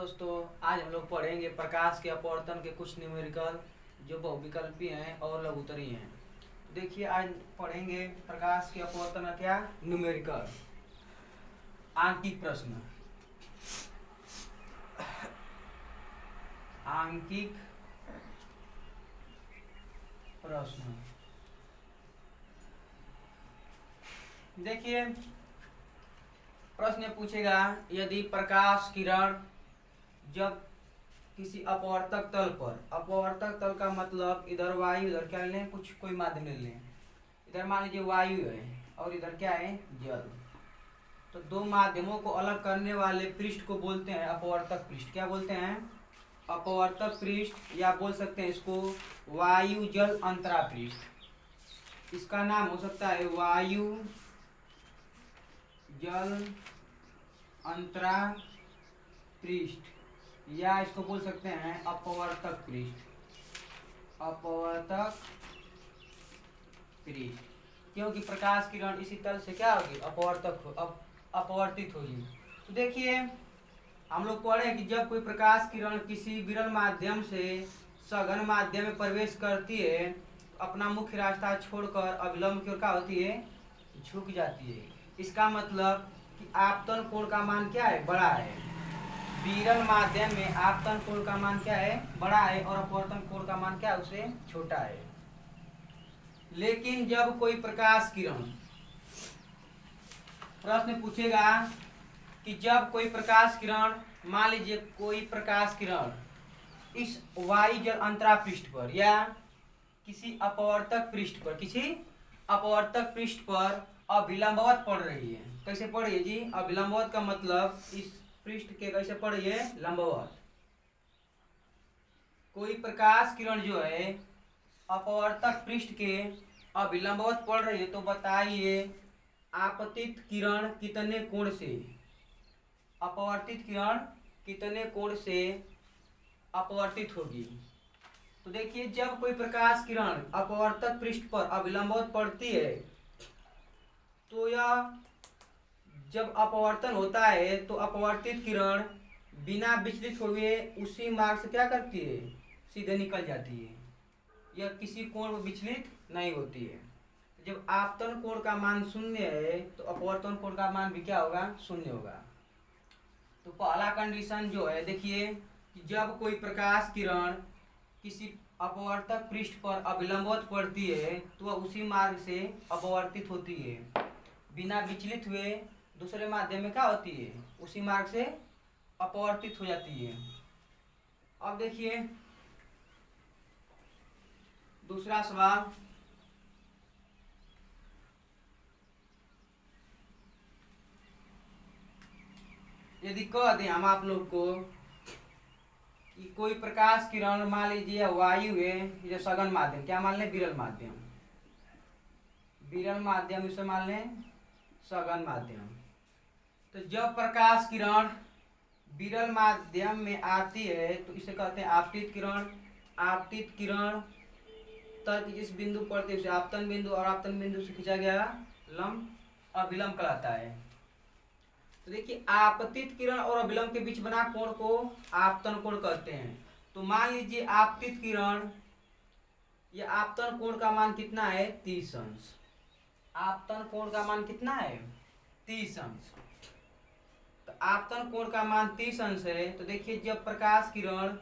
दोस्तों, आज हम लोग पढ़ेंगे प्रकाश के अपवर्तन के कुछ न्यूमेरिकल जो बहुविकल्पी हैं और लघुत्तरी हैं। देखिए, आज पढ़ेंगे प्रकाश के अपवर्तन का क्या न्यूमेरिकल आंकिक प्रश्न। आंकिक प्रश्न देखिए, प्रश्न पूछेगा यदि प्रकाश किरण जब किसी अपवर्तक तल पर, अपवर्तक तल का मतलब इधर वायु, इधर क्या लें, कुछ कोई माध्यम ले लें। इधर मान लीजिए वायु है और इधर क्या है, जल। तो दो माध्यमों को अलग करने वाले पृष्ठ को बोलते हैं अपवर्तक पृष्ठ। क्या बोलते हैं? अपवर्तक पृष्ठ, या बोल सकते हैं इसको वायु जल अंतरा पृष्ठ। इसका नाम हो सकता है वायु जल अंतरा पृष्ठ, या इसको बोल सकते हैं अपवर्तक पृष्ठ। अपवर्तक पृष्ठ, क्योंकि प्रकाश किरण इसी तल से क्या होगी, अपवर्तित होगी। तो देखिए, हम लोग पढ़े कि जब कोई प्रकाश किरण किसी विरल माध्यम से सघन माध्यम में प्रवेश करती है तो अपना मुख्य रास्ता छोड़कर अविलंब की ओर क्या होती है, झुक जाती है। इसका मतलब कि आपतन कोण का मान क्या है, बड़ा है। विरल माध्यम में आपतन कोण का मान क्या है, बड़ा है, और अपवर्तन कोण का मान क्या है, उससे छोटा है। लेकिन जब कोई प्रकाश किरण, प्रश्न पूछेगा कि जब कोई प्रकाश किरण, मान लीजिए कोई प्रकाश किरण इस वायु जल अंतरा पृष्ठ पर या किसी अपवर्तक पृष्ठ पर, किसी अपवर्तक पृष्ठ पर अभिलंबवत पड़ रही है। कैसे पड़ रही है जी? अभिलंबवत का मतलब इस पृष्ठ के कैसे पड़ रही है, लंबवत। कोई प्रकाश किरण जो है अपवर्तक पृष्ठ के अभिलंबवत पड़ रही है, तो बताइए आपतित किरण कितने कोण से, अपवर्तित किरण कितने कोण से अपवर्तित होगी। तो देखिए, जब कोई प्रकाश किरण अपवर्तक पृष्ठ पर अभिलंबवत पड़ती है तो यह जब अपवर्तन होता है तो अपवर्तित किरण बिना विचलित हुए उसी मार्ग से क्या करती है, सीधे निकल जाती है। यह किसी कोण में विचलित नहीं होती है। जब आपतन कोण का मान शून्य है तो अपवर्तन कोण का मान भी क्या होगा, शून्य होगा। तो पहला कंडीशन जो है, देखिए कि जब कोई प्रकाश किरण किसी अपवर्तक पृष्ठ पर अभिलंबवत पड़ती है तो वह उसी मार्ग से अपवर्तित होती है, बिना विचलित हुए दूसरे माध्यम में क्या होती है, उसी मार्ग से अपवर्तित हो जाती है। अब देखिए दूसरा सवाल, यदि कह दें हम आप लोग को कि कोई प्रकाश किरण, मान लीजिए वायु है, ये सघन माध्यम, क्या मान लें, विरल माध्यम, विरल माध्यम इसे मान लें सघन माध्यम। तो जब प्रकाश किरण विरल माध्यम में आती है तो इसे कहते हैं आपतित किरण। आपतित किरण तल की जिस बिंदु पड़ती है उसे आपतन बिंदु, और आपतन बिंदु से खींचा गया लंब अभिलंब कहलाता है। तो देखिए, आपतित किरण और अभिलंब के बीच बना कोण को आपतन कोण कहते हैं। तो मान लीजिए आपतित किरण या आपतन कोण का मान कितना है, 30 अंश। आपतन कोण का मान कितना है, 30 अंश। तो आपतन कोण का मान 30 अंश है। तो देखिए, जब प्रकाश किरण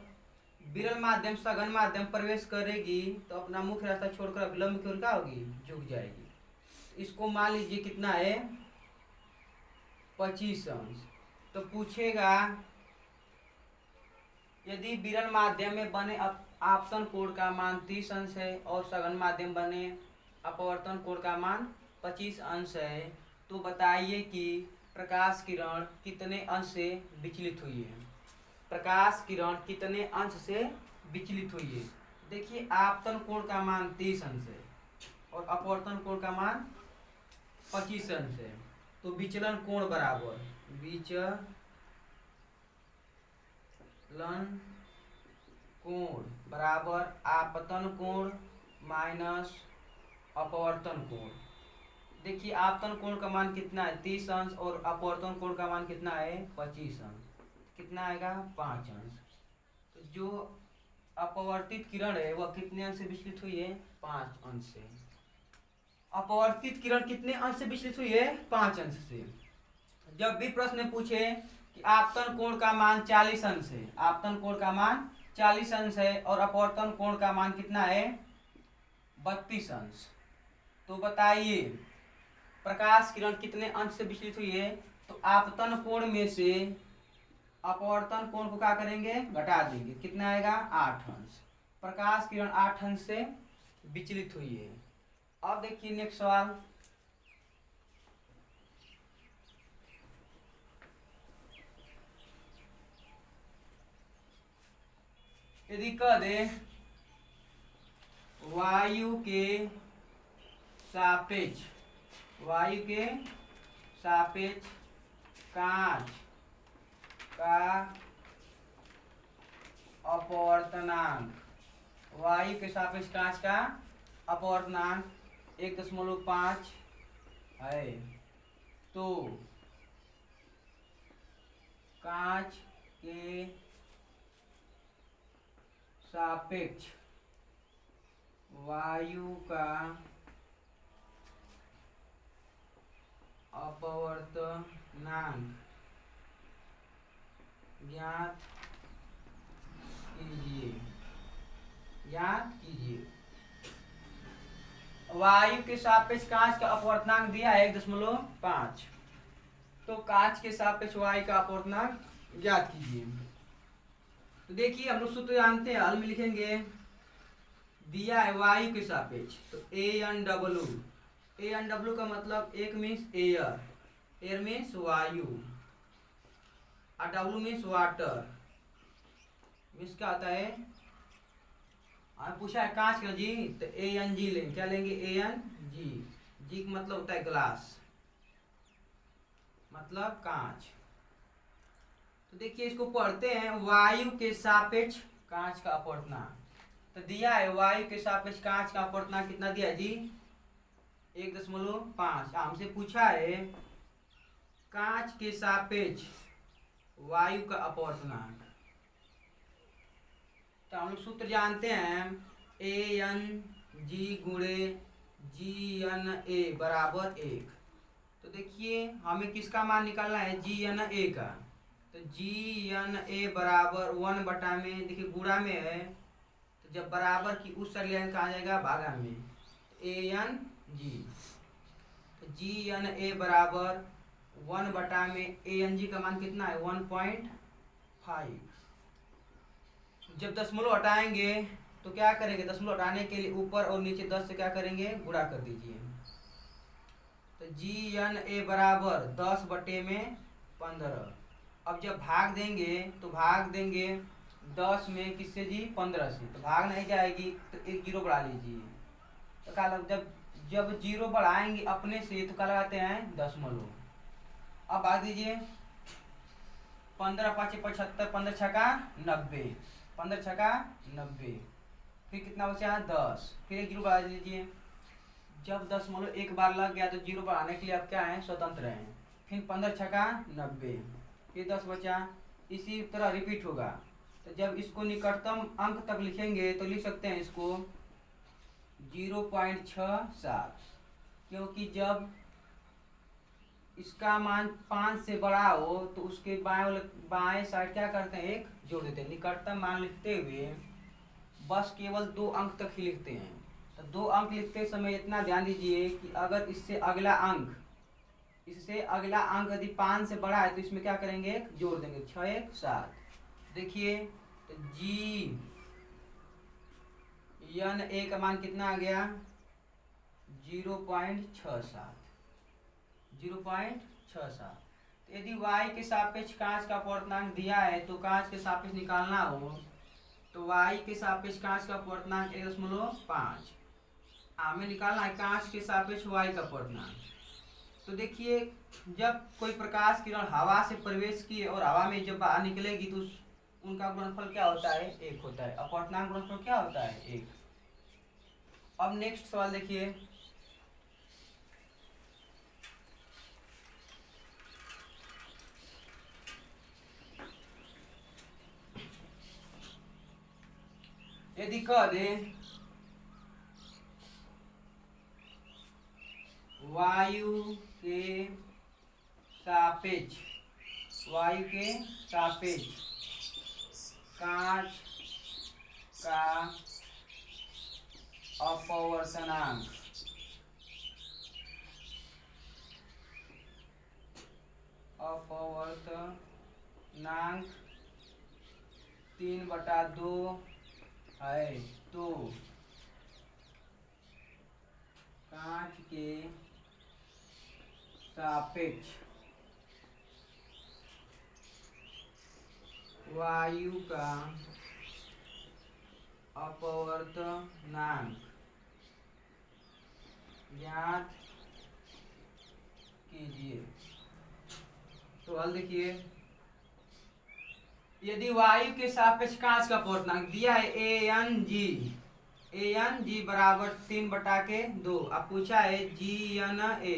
विरल माध्यम सघन माध्यम प्रवेश करेगी तो अपना मुख्य रास्ता छोड़कर अभिलंब की ओर क्या होगी, झुक जाएगी। इसको मान लीजिए कितना है, 25 अंश। तो पूछेगा यदि विरल माध्यम में बने आपतन कोण का मान 30 अंश है और सघन माध्यम बने अपवर्तन कोण का मान 25 अंश है, तो बताइए कि प्रकाश किरण कितने अंश से विचलित हुई है। प्रकाश किरण कितने अंश से विचलित हुई है। देखिए, आपतन कोण का मान 30 अंश है और अपवर्तन कोण का मान 25 अंश है। तो विचलन कोण बराबर विचलन कोण बराबर आपतन कोण माइनस अपवर्तन कोण। देखिए, आपतन कोण का मान कितना है, 30 अंश, और अपवर्तन कोण का मान कितना है, 25 अंश। कितना आएगा 5 अंश। तो जो अपवर्तित किरण है वह कितने अंश से विचलित हुई है 5 अंश से। अपवर्तित किरण कितने अंश से विचलित हुई है 5 अंश से। जब भी प्रश्न पूछे कि आपतन कोण का मान 40 अंश है, आपतन कोण का मान 40 अंश है और अपवर्तन कोण का मान कितना है 32 अंश, तो बताइए प्रकाश किरण कितने अंश से विचलित हुई है। तो आपतन कोण में से अपवर्तन कोण को क्या करेंगे घटा देंगे, कितना आएगा 8 अंश। प्रकाश किरण 8 अंश से विचलित हुई है। अब देखिए नेक्स्ट सवाल, यदि कह दे वायु के सापेक्ष कांच का अपवर्तनांक, वायु के सापेक्ष कांच का अपवर्तनांक 1.5 है, तो कांच के सापेक्ष वायु का अपवर्तनांक ज्ञात कीजिए। वायु के सापेक्ष कांच का अपवर्तनांक दिया है 1.5, तो कांच के सापेक्ष वायु का अपवर्तनांक ज्ञात कीजिए। तो देखिए हम लोग सूत्र जानते हैं, हल में लिखेंगे, दिया है वायु के सापेक्ष तो ANW का मतलब एक मीन्स एयर मीन्स वायु और W मीन्स वाटर, मीन्स क्या होता है, पूछा है कांच का जी, तो ANG लेंगे, क्या लेंगे ANG, जी का मतलब होता है ग्लास, मतलब कांच। तो देखिए इसको पढ़ते हैं, वायु के सापेक्ष कांच का अपवर्तनांक, तो दिया है वायु के सापेक्ष कांच का अपवर्तनांक कितना दिया है जी 1.5। हमसे पूछा है कांच के सापेक्ष वायु का अपवर्तनांक, तो हम लोग सूत्र जानते हैं ANG गुणे GNA बराबर 1। तो देखिए हमें किसका मान निकालना है GNA का, तो GNA बराबर 1 बटा में, देखिए गुणा में है तो जब बराबर की उस साइड ले आएंगे कहाँ जाएगा भागा में, ANG, तो GNA बराबर 1 बटा में ANG का मान कितना है 1.5। जब दशमलव हटाएंगे तो क्या करेंगे, दशमलव हटाने के लिए ऊपर और नीचे 10 से क्या करेंगे गुणा कर दीजिए, तो GNA बराबर 10 बटे में 15। अब जब भाग देंगे तो भाग देंगे 10 में किससे जी 15 से, तो भाग नहीं जाएगी तो एक जीरो बढ़ा लीजिए, तो क्या लग जब जीरो बढ़ाएंगे अपने से तो क्या लगाते हैं दशमलव। अब भाग दीजिए 15 5 75, 15 छक्का 90, 15 छक्का 90, फिर कितना बचा 10, फिर एक जीरो बढ़ा दीजिए। जब दशमलव एक बार लग गया तो जीरो बढ़ाने के लिए आप क्या है स्वतंत्र हैं, फिर 15 छक्का 90, फिर 10 बचा, इसी तरह रिपीट होगा। तो जब इसको निकटतम अंक तक लिखेंगे तो लिख सकते हैं इसको 0.67, क्योंकि जब इसका मान 5 से बड़ा हो तो उसके बाएं साइड क्या करते हैं एक जोड़ देते हैं। निकटतम मान लिखते हुए बस केवल 2 अंक तक ही लिखते हैं, तो 2 अंक लिखते समय इतना ध्यान दीजिए कि अगर इससे अगला अंक यदि 5 से बड़ा है तो इसमें क्या करेंगे एक जोड़ देंगे 6 1 7। देखिए तो GNA का मान कितना आ गया 0.67। तो यदि y के सापेक्ष कांच का अपवर्तनांक दिया है तो कांच के सापेक्ष निकालना हो तो y के सापेक्ष कांच का अपवर्तनांक 1.5 हमें निकालना है कांच के सापेक्ष y का अपवर्तनांक। तो देखिए जब कोई प्रकाश किरण हवा से प्रवेश की और हवा में जब बाहर निकलेगी तो उनका गुणनफल क्या होता है 1 होता है, अपवर्तनांक गुणनफल क्या होता है 1। अब नेक्स्ट सवाल देखिए, यदि कह दे वायु के सापेक्ष कांच का अपवर्तनांक अपवर्तनांक 3/2 है तो कांच के सापेक्ष वायु का अपवर्तनांक ज्ञात कीजिए। तो हल देखिए, यदि वायु के सापेक्ष कांच का अपवर्तनांक दिया है एन जी बराबर 3/2। अब पूछा है GNA,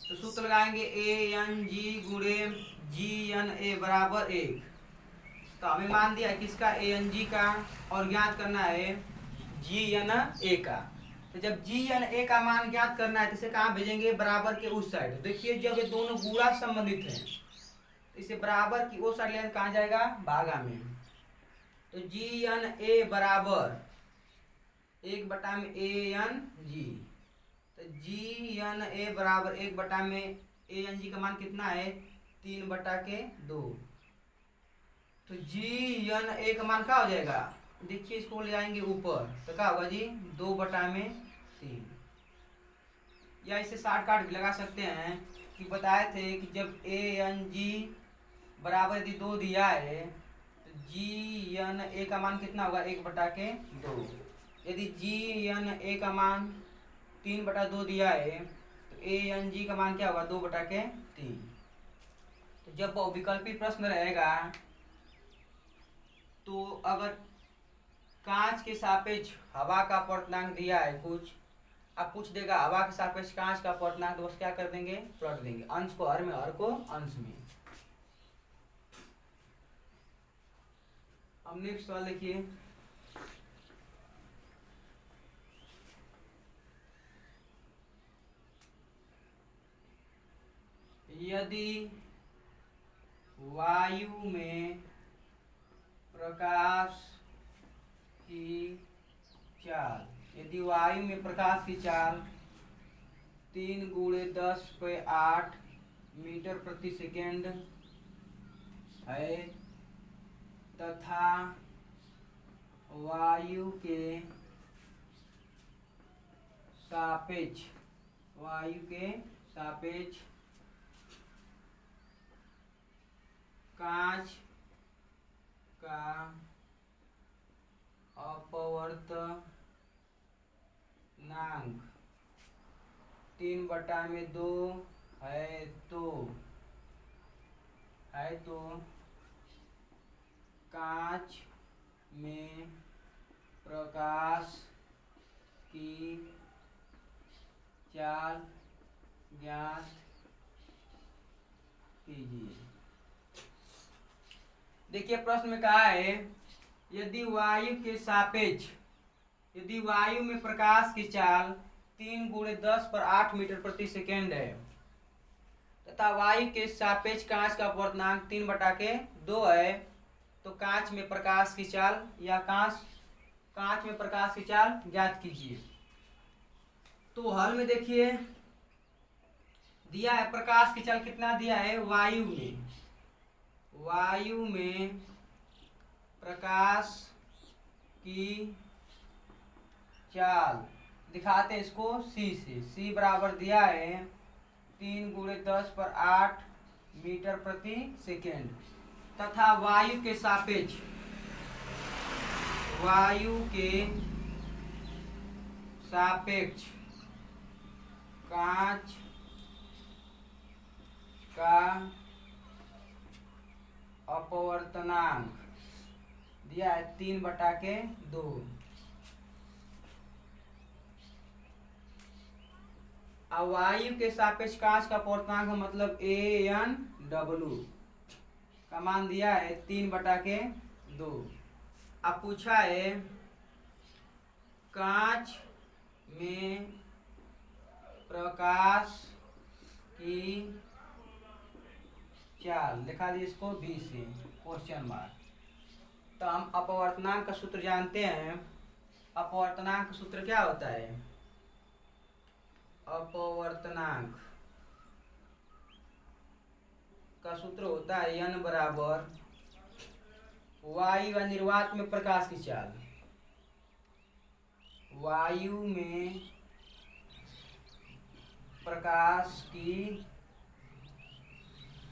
तो सूत्र लगाएंगे ANG गुणे GNA बराबर 1। तो हमें मान दिया है किसका, ANG का, और ज्ञात करना है GNA का। तो जब GNA का मान ज्ञात करना है तो इसे कहाँ भेजेंगे, बराबर के उस साइड। देखिए जब ये दोनों गुणा संबंधित हैं इसे बराबर की उस साइड लेकर कहाँ जाएगा, भागा में। तो GNA बराबर 1/ANG। तो GNA बराबर 1/में ANG का मान कितना है, 3/2। तो GNA का मान क्या हो जाएगा, देखिए इसको ले जाएंगे ऊपर तो क्या होगा जी, 2/3। या इसे शॉर्टकट भी लगा सकते हैं कि बताए थे कि जब ANG बराबर यदि 2 दिया है तो GNA का मान कितना होगा, 1/2। यदि GNA का मान 3/2 दिया है तो ANG का मान क्या होगा, 2/3। तो जब विकल्पी प्रश्न रहेगा तो अगर कांच के सापेक्ष हवा का अपवर्तनांक दिया है कुछ, अब पूछ देगा हवा के सापेक्ष कांच का अपवर्तनांक, तो बस क्या कर देंगे, पलट देंगे, अंश को हर में, हर को अंश में। अब नेक्स्ट सवाल देखिए, यदि वायु में प्रकाश की चाल, 3 × 10⁸ मीटर प्रति सेकेंड है तथा वायु के सापेक्ष कांच का अपवर्तनांक 3/2 है तो कांच में प्रकाश की चाल ज्ञात कीजिए। देखिए प्रश्न में कहा है यदि वायु में प्रकाश की चाल 3 × 10⁸ मीटर प्रति सेकेंड है तथा वायु के सापेक्ष कांच का अपवर्तनांक 3/2 है, तो कांच में प्रकाश की चाल या कांच में प्रकाश की चाल ज्ञात कीजिए। तो हल में देखिए दिया है प्रकाश की चाल कितना दिया है, वायु में प्रकाश की चाल दिखाते हैं इसको C से। C बराबर दिया है 3 × 10⁸ मीटर प्रति सेकेंड तथा वायु के सापेक्ष कांच का अपवर्तनांक दिया है 3/2। अब वायु के सापेक्ष कांच का अपवर्तनांक का मतलब ANW का मान दिया है 3/2। अब पूछा है कांच में प्रकाश की चाल, लिखा दी इसको बी से क्वेश्चन मार्क। तो हम अपवर्तनांक का सूत्र जानते हैं। अपवर्तनांक का सूत्र क्या होता है? अपवर्तनांक का सूत्र होता है n बराबर वायु व निर्वात में प्रकाश की चाल। वायु में प्रकाश की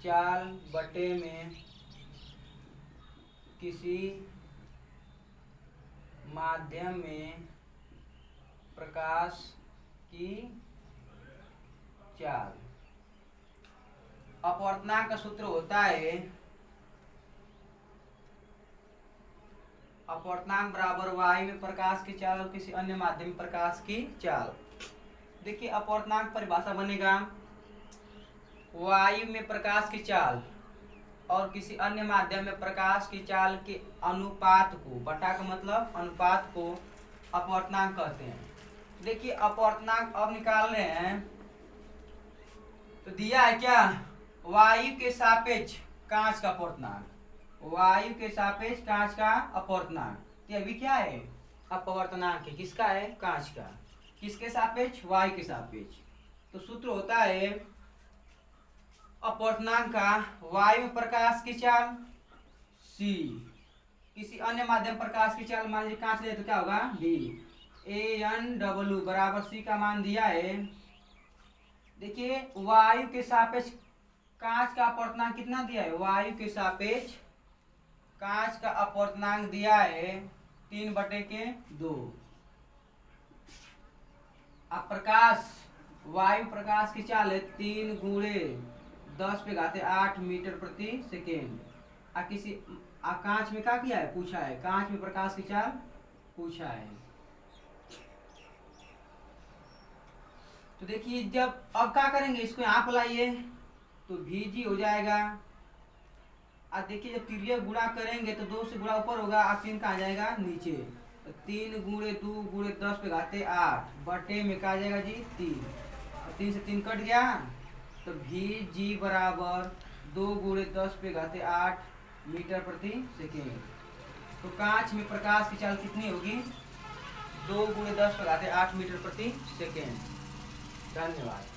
चाल बटे में किसी माध्यम में प्रकाश की चाल। अपवर्तनांक का सूत्र होता है अपवर्तनांक बराबर वायु में प्रकाश की चाल और किसी अन्य माध्यम में प्रकाश की चाल। देखिए अपवर्तनांक परिभाषा बनेगा वायु में प्रकाश की चाल और किसी अन्य माध्यम में प्रकाश की चाल के अनुपात को, बटा का मतलब अनुपात को अपवर्तनांक कहते हैं। देखिए अपवर्तनांक अब निकाल रहे हैं तो दिया है क्या? वायु के सापेक्ष कांच का अपवर्तनांक, वायु के सापेक्ष कांच का अपवर्तनांक। तो अभी क्या है? अपवर्तनांक है। किसका है? कांच का। किसके सापेक्ष? वायु के सापेक्ष। तो सूत्र होता है अपवर्तनांक का वायु में प्रकाश की चाल c, किसी अन्य माध्यम प्रकाश की चाल मान लीजिए कांच ले तो क्या होगा? d। ANW बराबर c का मान दिया है। देखिए वायु के सापेक्ष कांच का अपवर्तनांक कितना दिया है? वायु के सापेक्ष कांच का अपवर्तनांक दिया है 3/2। अब प्रकाश, वायु प्रकाश की चाल है 3 × 10⁸ मीटर प्रति सेकेंड। किसी कांच में क्या किया है? पूछा है कांच में प्रकाश की चाल पूछा है। तो देखिए जब अब क्या करेंगे, इसको यहाँ पर लाइए तो VG हो जाएगा। अब देखिए जब तिर्यक गुणा करेंगे तो 2 से गुणा ऊपर होगा और 3 कहाँ जाएगा? नीचे। तो 3 × 2 × 10⁸ बटे में कहा जाएगा जी 3। 3 से 3 कट गया तो VG बराबर 2 × 10⁸ मीटर प्रति सेकेंड। तो कांच में प्रकाश की चाल कितनी होगी? 2 × 10⁸ मीटर प्रति सेकेंड। धन्यवाद।